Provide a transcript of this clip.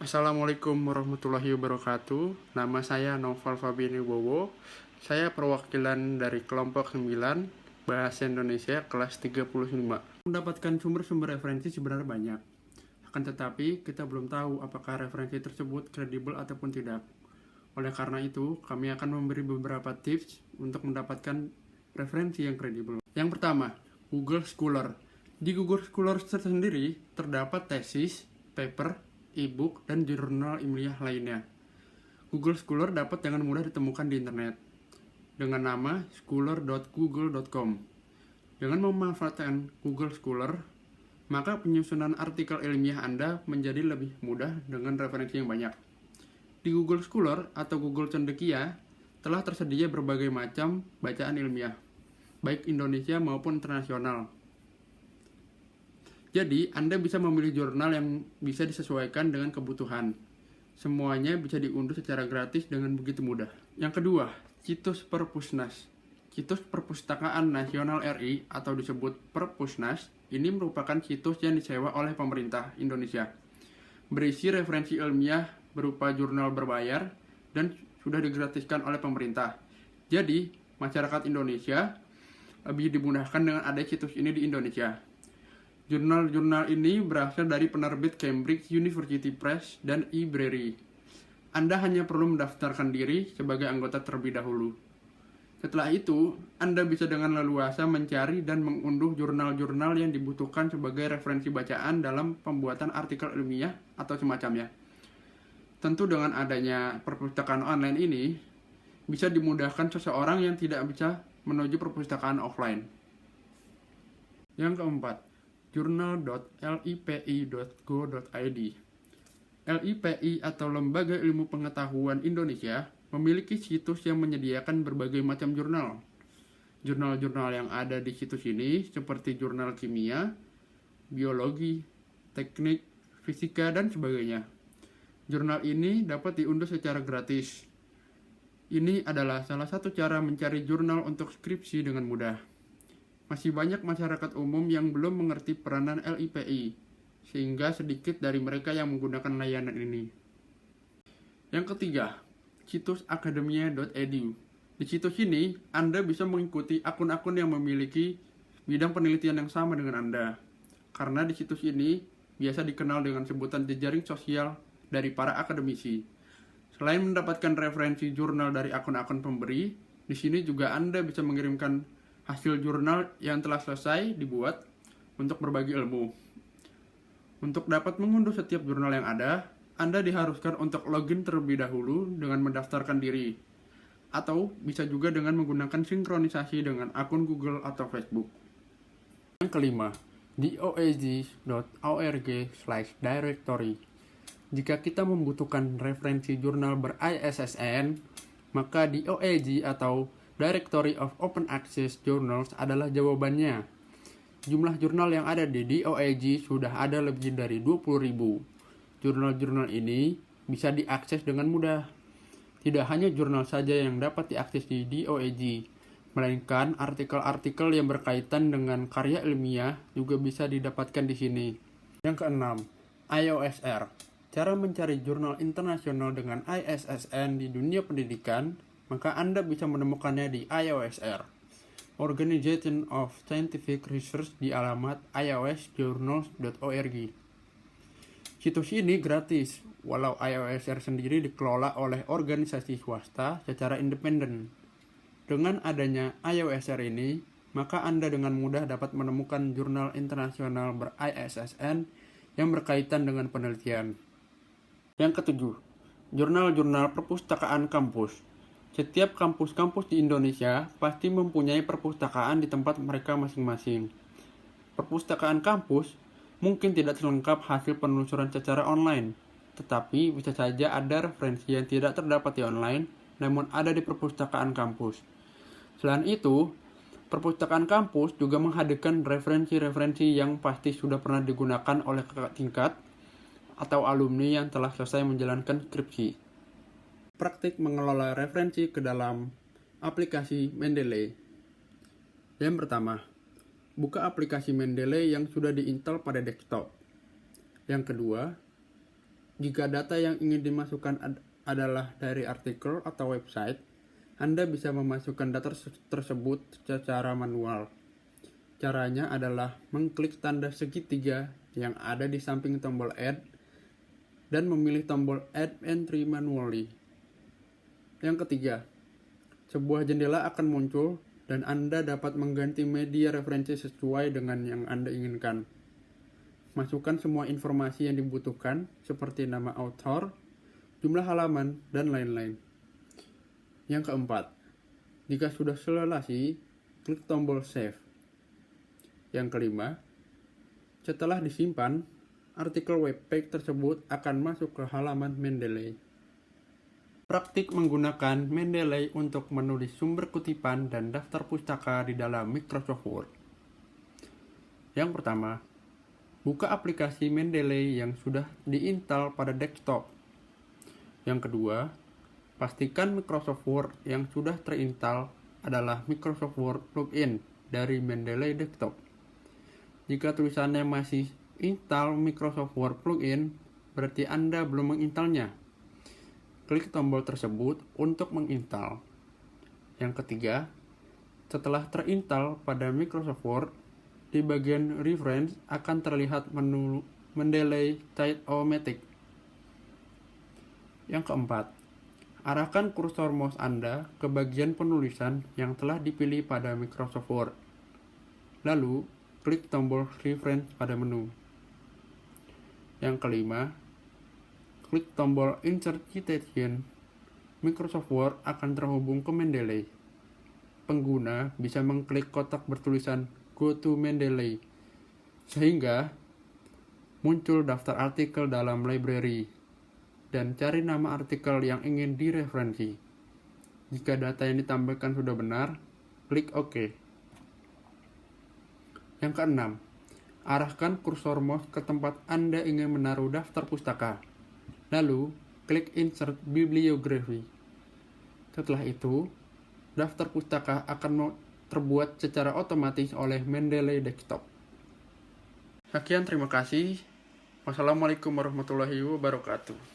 Assalamualaikum warahmatullahi wabarakatuh. Nama saya Noval Fabian Wibowo. Saya perwakilan dari kelompok 9 Bahasa Indonesia kelas 35. Mendapatkan sumber-sumber referensi sebenarnya banyak. Akan tetapi, kita belum tahu apakah referensi tersebut kredibel ataupun tidak. Oleh karena itu, kami akan memberi beberapa tips untuk mendapatkan referensi yang kredibel. Yang pertama, Google Scholar. Di Google Scholar sendiri terdapat tesis, paper, e-book, dan jurnal ilmiah lainnya. Google Scholar dapat dengan mudah ditemukan di internet dengan nama scholar.google.com. Dengan memanfaatkan Google Scholar, maka penyusunan artikel ilmiah Anda menjadi lebih mudah dengan referensi yang banyak. Di Google Scholar atau Google Cendekia telah tersedia berbagai macam bacaan ilmiah, baik Indonesia maupun internasional. Jadi, Anda bisa memilih jurnal yang bisa disesuaikan dengan kebutuhan. Semuanya bisa diunduh secara gratis dengan begitu mudah. Yang kedua, situs Perpusnas. Situs Perpustakaan Nasional RI atau disebut Perpusnas, ini merupakan situs yang disewa oleh pemerintah Indonesia. Berisi referensi ilmiah berupa jurnal berbayar dan sudah digratiskan oleh pemerintah. Jadi, masyarakat Indonesia lebih dimudahkan dengan adanya situs ini di Indonesia. Jurnal-jurnal ini berasal dari penerbit Cambridge University Press dan eBrary. Anda hanya perlu mendaftarkan diri sebagai anggota terlebih dahulu. Setelah itu, Anda bisa dengan leluasa mencari dan mengunduh jurnal-jurnal yang dibutuhkan sebagai referensi bacaan dalam pembuatan artikel ilmiah atau semacamnya. Tentu dengan adanya perpustakaan online ini, bisa dimudahkan seseorang yang tidak bisa menuju perpustakaan offline. Yang keempat, journal.lipi.go.id. LIPI atau Lembaga Ilmu Pengetahuan Indonesia memiliki situs yang menyediakan berbagai macam jurnal. Jurnal-jurnal yang ada di situs ini seperti jurnal kimia, biologi, teknik, fisika, dan sebagainya. Jurnal ini dapat diunduh secara gratis. Ini adalah salah satu cara mencari jurnal untuk skripsi dengan mudah. Masih banyak masyarakat umum yang belum mengerti peranan LIPI, sehingga sedikit dari mereka yang menggunakan layanan ini. Yang ketiga, situs academia.edu. Di situs ini, Anda bisa mengikuti akun-akun yang memiliki bidang penelitian yang sama dengan Anda. Karena di situs ini biasa dikenal dengan sebutan jejaring sosial dari para akademisi. Selain mendapatkan referensi jurnal dari akun-akun pemberi, di sini juga Anda bisa mengirimkan hasil jurnal yang telah selesai dibuat untuk berbagi ilmu. Untuk dapat mengunduh setiap jurnal yang ada, Anda diharuskan untuk login terlebih dahulu dengan mendaftarkan diri, atau bisa juga dengan menggunakan sinkronisasi dengan akun Google atau Facebook. Yang kelima, doaz.org/directory. Jika kita membutuhkan referensi jurnal ber-ISSN, maka DOAG atau Directory of Open Access Journals adalah jawabannya. Jumlah jurnal yang ada di DOAG sudah ada lebih dari 20.000. Jurnal-jurnal ini bisa diakses dengan mudah. Tidak hanya jurnal saja yang dapat diakses di DOAG, melainkan artikel-artikel yang berkaitan dengan karya ilmiah juga bisa didapatkan di sini. Yang keenam, IOSR. Cara mencari jurnal internasional dengan ISSN di dunia pendidikan, maka Anda bisa menemukannya di IOSR, Organization of Scientific Research, di alamat iosjournals.org. Situs ini gratis, walau IOSR sendiri dikelola oleh organisasi swasta secara independen. Dengan adanya IOSR ini, maka Anda dengan mudah dapat menemukan jurnal internasional ber-ISSN yang berkaitan dengan penelitian. Yang ketujuh, jurnal-jurnal perpustakaan kampus. Setiap kampus-kampus di Indonesia pasti mempunyai perpustakaan di tempat mereka masing-masing. Perpustakaan kampus mungkin tidak selengkap hasil penelusuran secara online, tetapi bisa saja ada referensi yang tidak terdapat di online, namun ada di perpustakaan kampus. Selain itu, perpustakaan kampus juga menghadirkan referensi-referensi yang pasti sudah pernah digunakan oleh kakak tingkat atau alumni yang telah selesai menjalankan skripsi. Praktik mengelola referensi ke dalam aplikasi Mendeley. Yang pertama, buka aplikasi Mendeley yang sudah diinstal pada desktop. Yang kedua, Jika data yang ingin dimasukkan adalah dari artikel atau website, Anda bisa memasukkan data tersebut secara manual. Caranya adalah mengklik tanda segitiga yang ada di samping tombol Add dan memilih tombol Add Entry Manually. Yang ketiga, sebuah jendela akan muncul dan Anda dapat mengganti media referensi sesuai dengan yang Anda inginkan. Masukkan semua informasi yang dibutuhkan seperti nama author, jumlah halaman, dan lain-lain. Yang keempat, jika sudah selesai, klik tombol Save. Yang kelima, setelah disimpan, artikel web page tersebut akan masuk ke halaman Mendeley. Praktik menggunakan Mendeley untuk menulis sumber kutipan dan daftar pustaka di dalam Microsoft Word. Yang pertama, buka aplikasi Mendeley yang sudah diinstal pada desktop. Yang kedua, pastikan Microsoft Word yang sudah terinstall adalah Microsoft Word plugin dari Mendeley Desktop. Jika tulisannya masih install Microsoft Word plugin, berarti Anda belum menginstalnya. Klik tombol tersebut untuk menginstal. Yang ketiga, setelah terinstall pada Microsoft Word, di bagian Reference akan terlihat menu Mendeley Cite-O-Matic. Yang keempat, arahkan kursor mouse Anda ke bagian penulisan yang telah dipilih pada Microsoft Word. Lalu, klik tombol Reference pada menu. Yang kelima, klik tombol Insert Citation. Microsoft Word akan terhubung ke Mendeley. Pengguna bisa mengklik kotak bertulisan Go to Mendeley, sehingga muncul daftar artikel dalam library, dan cari nama artikel yang ingin direferensi. Jika data yang ditambahkan sudah benar, klik OK. Yang keenam, arahkan kursor mouse ke tempat Anda ingin menaruh daftar pustaka. Lalu, klik Insert Bibliography. Setelah itu, daftar pustaka akan terbuat secara otomatis oleh Mendeley Desktop. Sekian, terima kasih. Wassalamualaikum warahmatullahi wabarakatuh.